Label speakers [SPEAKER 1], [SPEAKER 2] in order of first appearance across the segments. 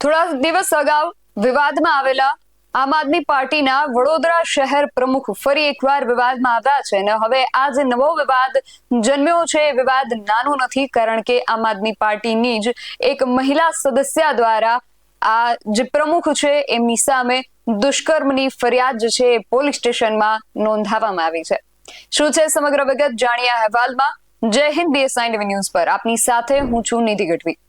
[SPEAKER 1] થોડા દિવસ અગાઉ વિવાદમાં આવેલા આમ આદમી પાર્ટીના વડોદરા શહેર પ્રમુખ ફરી એકવાર વિવાદમાં આવ્યા છે અને હવે આ જે નવો વિવાદ જન્મ્યો છે એ વિવાદ નાનો નથી, કારણ કે આમ આદમી પાર્ટીની જ એક મહિલા સદસ્ય દ્વારા આ જે પ્રમુખ છે એમની સામે દુષ્કર્મની ફરિયાદ જે છે એ પોલીસ સ્ટેશનમાં નોંધાવવામાં આવી છે। શું છે સમગ્ર વિગત જાણીએ આ અહેવાલમાં। જય હિન્દ, BSI ન્યૂઝ પર આપની સાથે હું છું નિધિ ગઢવી।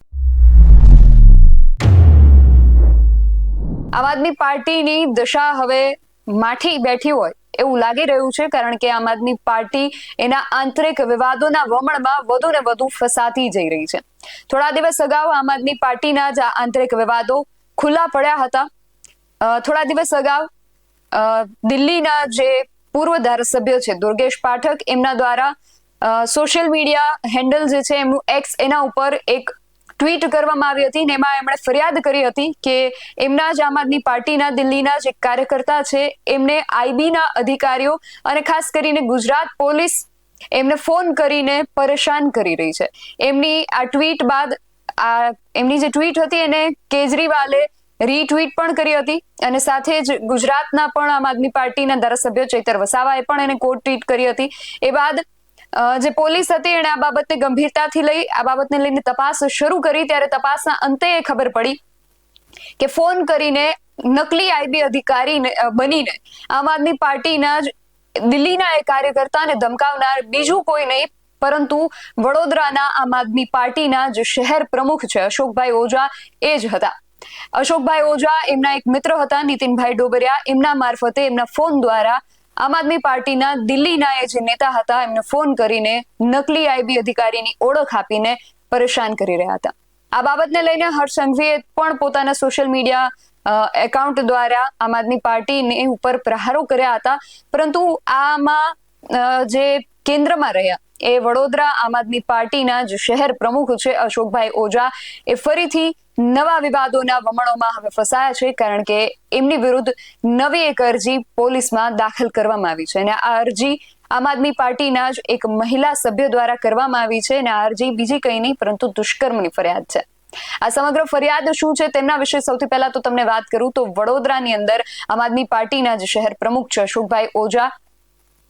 [SPEAKER 1] આમ આદમી પાર્ટીની દશા હવે માઠી બેઠી હોય એવું લાગી રહ્યું છે, કારણ કે આમ આદમી પાર્ટી એના આંતરિક વિવાદોના વમણમાં વધુ ને વધુ ફસાતી જઈ રહી છે। થોડા દિવસ અગાઉ આમ આદમી પાર્ટીના જ આંતરિક વિવાદો ખુલ્લા પડ્યા હતા। થોડા દિવસ અગાઉ દિલ્હીના જે પૂર્વ ધારાસભ્ય છે દુર્ગેશ પાઠક, એમના દ્વારા સોશિયલ મીડિયા હેન્ડલ જે છે એમનું એક્સ, એના ઉપર એક ટ્વીટ કરવામાં આવી હતી ને એમાં એમણે ફરિયાદ કરી હતી કે એમના જ આમ આદમી પાર્ટીના દિલ્હીના જે કાર્યકર્તા છે એમને આઈબીના અધિકારીઓ અને ખાસ કરીને ગુજરાત પોલીસ એમને ફોન કરીને પરેશાન કરી રહી છે। એમની આ ટ્વીટ બાદ એમની જે ટ્વીટ હતી એને કેજરીવાલે રીટ્વીટ પણ કરી હતી અને સાથે જ ગુજરાતના પણ આમ આદમી પાર્ટીના ધારાસભ્ય ચૈતર વસાવાએ પણ એને કોટ ટ્વીટ કરી હતી। એ બાદ જે પોલીસ હતી એને આ બાબતને ગંભીરતાથી લઈ આ બાબતને લઈને તપાસ શરૂ કરી, ત્યારે તપાસના અંતે એ ખબર પડી કે ફોન કરીને નકલી આઈબી અધિકારી બનીને આમ આદમી પાર્ટીના જ દિલ્હીના એ કાર્યકર્તાને ધમકાવનાર બીજું કોઈ નહીં પરંતુ વડોદરાના આમ આદમી પાર્ટીના જે શહેર પ્રમુખ છે અશોકભાઈ ઓઝા એ જ હતા। અશોકભાઈ ઓઝા એમના એક મિત્ર હતા નીતિનભાઈ ડોબરિયા, એમના મારફતે એમના ફોન દ્વારા આમ આદમી પાર્ટીના દિલ્હીના એ જે નેતા હતા એમને ફોન કરીને નકલી આઈબી અધિકારીની ઓળખ આપીને પરેશાન કરી રહ્યા હતા। આ બાબતને લઈને હર્ષ સંઘવીએ પણ પોતાના સોશિયલ મીડિયા એકાઉન્ટ દ્વારા આમ આદમી પાર્ટીને ઉપર પ્રહારો કર્યા હતા, પરંતુ આમાં જે કેન્દ્રમાં રહ્યા એ વડોદરા આમ આદમી પાર્ટીના જે શહેર પ્રમુખ છે અશોકભાઈ ઓઝા એ ફરીથી નવા વિવાદોના વમણોમાં હવે ફસાયા છે, કારણ કે એમની વિરુદ્ધ નવી એક અરજી પોલીસમાં દાખલ કરવામાં આવી છે અને આ અરજી આમ આદમી પાર્ટીના જ એક મહિલા સભ્ય દ્વારા કરવામાં આવી છે અને આ અરજી બીજી કંઈ નહીં પરંતુ દુષ્કર્મની ફરિયાદ છે। આ સમગ્ર ફરિયાદ શું છે તેમના વિશે સૌથી પહેલા તો તમને વાત કરું તો વડોદરાની અંદર આમ આદમી પાર્ટીના જે શહેર પ્રમુખ છે અશોકભાઈ ઓઝા,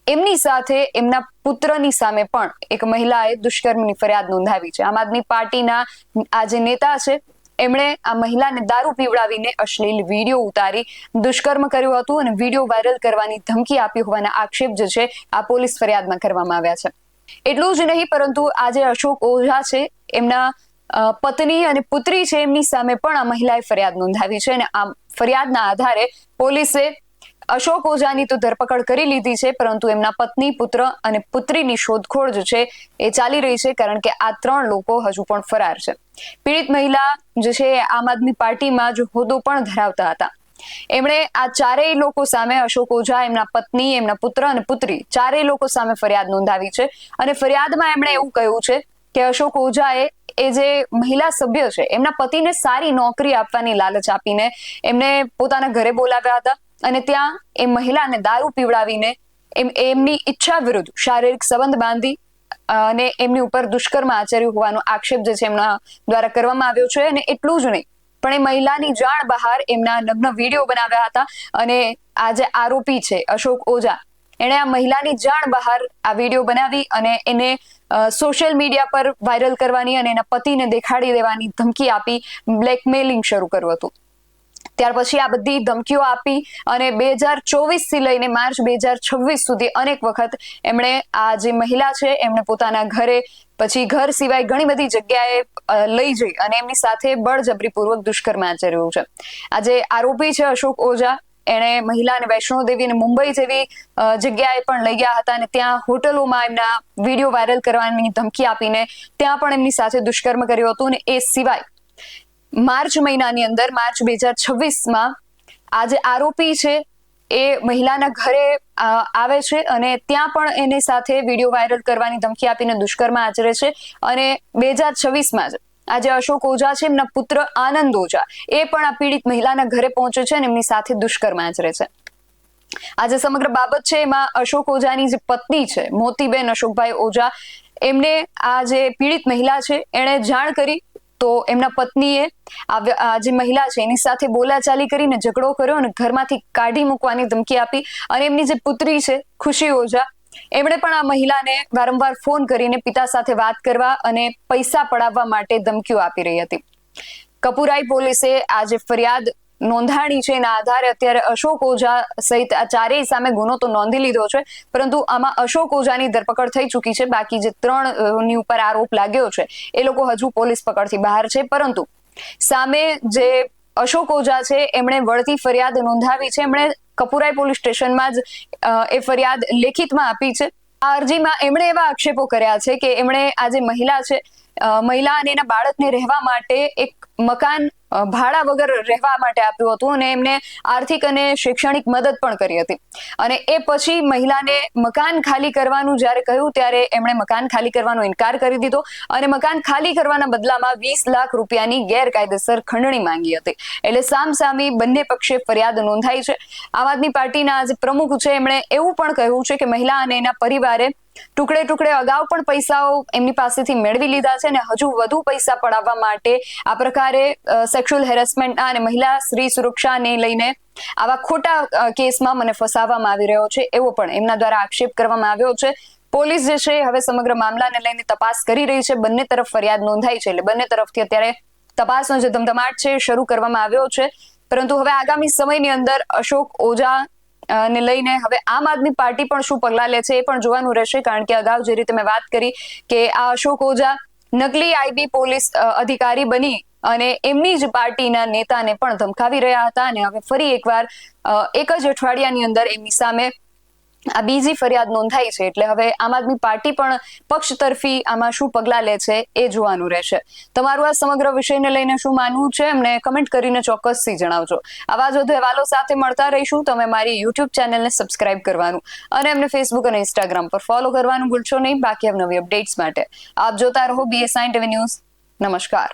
[SPEAKER 1] એમની સાથે એમના પુત્રની સામે પણ એક મહિલાએ દુષ્કર્મની ફરિયાદ નોંધાવી છે। આમ આદમી પાર્ટીના આ જે નેતા છે એમણે આ મહિલાને દારૂ પીવડાવીને અશ્લીલ વિડીયો ઉતારી દુષ્કર્મ કર્યું હતું અને વિડીયો વાયરલ કરવાની ધમકી આપી હોવાના આક્ષેપ જે છે આ પોલીસ ફરિયાદમાં કરવામાં આવ્યા છે। એટલું જ નહીં પરંતુ આજે અશોક ઓઝા છે એમના પત્ની અને પુત્રી છે એમની સામે પણ આ મહિલાએ ફરિયાદ નોંધાવી છે અને આ ફરિયાદના આધારે પોલીસે અશોક ઓઝાની તો ધરપકડ કરી લીધી છે, પરંતુ એમના પત્ની, પુત્ર અને પુત્રીની શોધખોળ જે છે એ ચાલી રહી છે, કારણ કે આ ત્રણ લોકો હજુ પણ ફરાર છે। પીડિત મહિલા જે છે આમ આદમી પાર્ટીમાં જ હોદ્દો પણ ધરાવતા હતા। એમણે આ ચારેય લોકો સામે અશોક ઓઝા, એમના પત્ની, એમના પુત્ર અને પુત્રી ચારેય લોકો સામે ફરિયાદ નોંધાવી છે અને ફરિયાદમાં એમણે એવું કહ્યું છે કે અશોક ઓઝાએ એ જે મહિલા સભ્ય છે એમના પતિને સારી નોકરી આપવાની લાલચ આપીને એમને પોતાના ઘરે બોલાવ્યા હતા અને ત્યાં એ મહિલાને દારૂ પીવડાવીને એમની ઈચ્છા વિરુદ્ધ શારીરિક સંબંધ બાંધી અને એમની ઉપર દુષ્કર્મ આચર્યું હોવાનો આક્ષેપ જે છે એમના દ્વારા કરવામાં આવ્યો છે। અને એટલું જ નહીં પણ એ મહિલાની જાણ બહાર એમના નગ્ન વિડીયો બનાવ્યા હતા અને આ જે આરોપી છે અશોક ઓઝા, એણે આ મહિલાની જાણ બહાર આ વિડીયો બનાવી અને એને સોશિયલ મીડિયા પર વાયરલ કરવાની અને એના પતિને દેખાડી દેવાની ધમકી આપી બ્લેકમેલિંગ શરૂ કર્યું હતું। ત્યાર પછી આ બધી ધમકીઓ આપી અને 2024 થી લઈને માર્ચ 2026 સુધી અનેક વખત એમણે આ જે મહિલા છે એમને પોતાના ઘરે, પછી ઘર સિવાય ઘણી બધી જગ્યાએ લઈ જઈ અને એમની સાથે બળજબરીપૂર્વક દુષ્કર્મ આચર્યું છે। આ જે આરોપી છે અશોક ઓઝા, એણે મહિલાને વૈષ્ણોદેવી અને મુંબઈ જેવી જગ્યાએ પણ લઈ ગયા હતા અને ત્યાં હોટલોમાં એમના વિડીયો વાયરલ કરવાની ધમકી આપીને ત્યાં પણ એમની સાથે દુષ્કર્મ કર્યું હતું। અને એ સિવાય માર્ચ મહિનાની અંદર, માર્ચ 2026માં આ જે આરોપી છે એ મહિલાના ઘરે આવે છે અને ત્યાં પણ એની સાથે વિડીયો વાયરલ કરવાની ધમકી આપીને દુષ્કર્મ આચરે છે અને 2026માં જ આજે અશોક ઓઝા છે એમના પુત્ર આનંદ ઓઝા એ પણ આ પીડિત મહિલાના ઘરે પહોંચે છે અને એમની સાથે દુષ્કર્મ આચરે છે। આ જે સમગ્ર બાબત છે એમાં અશોક ઓઝાની જે પત્ની છે મોતીબેન અશોકભાઈ ઓઝા, એમને આ જે પીડિત મહિલા છે એણે જાણ કરી તો એમના પત્નીએ આ જે મહિલા છે એની સાથે બોલાચાલી કરીને ઝઘડો કર્યો અને ઘરમાંથી કાઢી મૂકવાની ધમકી આપી. અને એમની જે પુત્રી છે ખુશી ઓઝા, એમણે પણ આ મહિલાને વારંવાર ફોન કરીને પિતા સાથે વાત કરવા અને પૈસા પડાવવા માટે ધમકીઓ આપી રહી હતી. કપુરાઈ પોલીસે આ જે ફરિયાદ નોંધાણી છે એના આધારે અત્યારે અશોક ઓઝા સહિત આ ચારેય સામે ગુનો તો નોંધી લીધો છે, પરંતુ આમાં અશોક ઓઝાની ધરપકડ થઈ ચૂકી છે. બાકી જે 3 ની ઉપર આરોપ લાગ્યો છે એ લોકો હજુ પોલીસ પકડથી બહાર છે. પરંતુ સામે જે અશોક ઓઝા છે એમણે વળતી ફરિયાદ નોંધાવી છે. એમણે કપુરાઈ પોલીસ સ્ટેશનમાં જ એ ફરિયાદ લેખિતમાં આપી છે. આ અરજીમાં એમણે એવા આક્ષેપો કર્યા છે કે એમણે આ જે મહિલા છે, મહિલા અને એના બાળકને રહેવા માટે એક મકાન ભાડા વગર રહેવા માટે આપ્યું હતું અને એમને આર્થિક અને શૈક્ષણિક મદદ પણ કરી હતી. અને એ પછી મહિલાને મકાન ખાલી કરવાનું જ્યારે કહ્યું ત્યારે એમણે મકાન ખાલી કરવાનો ઇનકાર કરી દીધો અને મકાન ખાલી કરવાના બદલામાં 20 લાખ રૂપિયાની ગેરકાયદેસર ખંડણી માંગી હતી. એટલે સામસામી બંને પક્ષે ફરિયાદ નોંધાઈ છે. આમ આદમી પાર્ટીના જે પ્રમુખ છે એમણે એવું પણ કહ્યું છે કે મહિલા અને એના પરિવારે ટુકડે ટુકડે અગાઉ પણ પૈસાઓ એમની પાસેથી મેળવી લીધા છે અને હજુ વધુ પૈસા પડાવવા માટે આ પ્રકારે સેક્સ્યુઅલ હેરેસમેન્ટ અને મહિલા સ્ત્રી સુરક્ષાને લઈને આવા ખોટા કેસમાં મને ફસાવવામાં આવી રહ્યો છે એવો પણ એમના દ્વારા આક્ષેપ કરવામાં આવ્યો છે. પોલીસ જે છે હવે સમગ્ર મામલાને લઈને તપાસ કરી રહી છે. બંને તરફ ફરિયાદ નોંધાઈ છે એટલે બંને તરફથી અત્યારે તપાસનો જે ધમધમાટ છે શરૂ કરવામાં આવ્યો છે. પરંતુ હવે આગામી સમયની અંદર અશોક ઓઝા ને લઈને હવે આમ આદમી પાર્ટી પણ શું પગલાં લે છે એ પણ જોવાનું રહેશે. કારણ કે અગાઉ જે રીતે મેં વાત કરી કે આ અશોક ઓઝા નકલી આઈબી પોલીસ અધિકારી બની અને એમની જ પાર્ટીના નેતાને પણ ધમકાવી રહ્યા હતા અને હવે ફરી એકવાર એક જ અઠવાડિયાની અંદર એમની સામે આ બીજી ફરિયાદ નોંધાઈ છે. એટલે હવે આમ આદમી પાર્ટી પણ પક્ષ તરફી આમાં શું પગલાં લે છે એ જોવાનું રહેશે. તમારું આ સમગ્ર વિષયને લઈને શું માનવું છે અમને કમેન્ટ કરીને ચોક્કસથી જણાવજો. આવા જ વધુ અહેવાલો સાથે મળતા રહીશું. તમે મારી યુટ્યુબ ચેનલને સબસ્ક્રાઇબ કરવાનું અને અમને ફેસબુક અને ઇન્સ્ટાગ્રામ પર ફોલો કરવાનું ભૂલશો નહીં. બાકી નવી અપડેટ્સ માટે આપ જોતા રહો BSI ટીવી ન્યૂઝ. નમસ્કાર.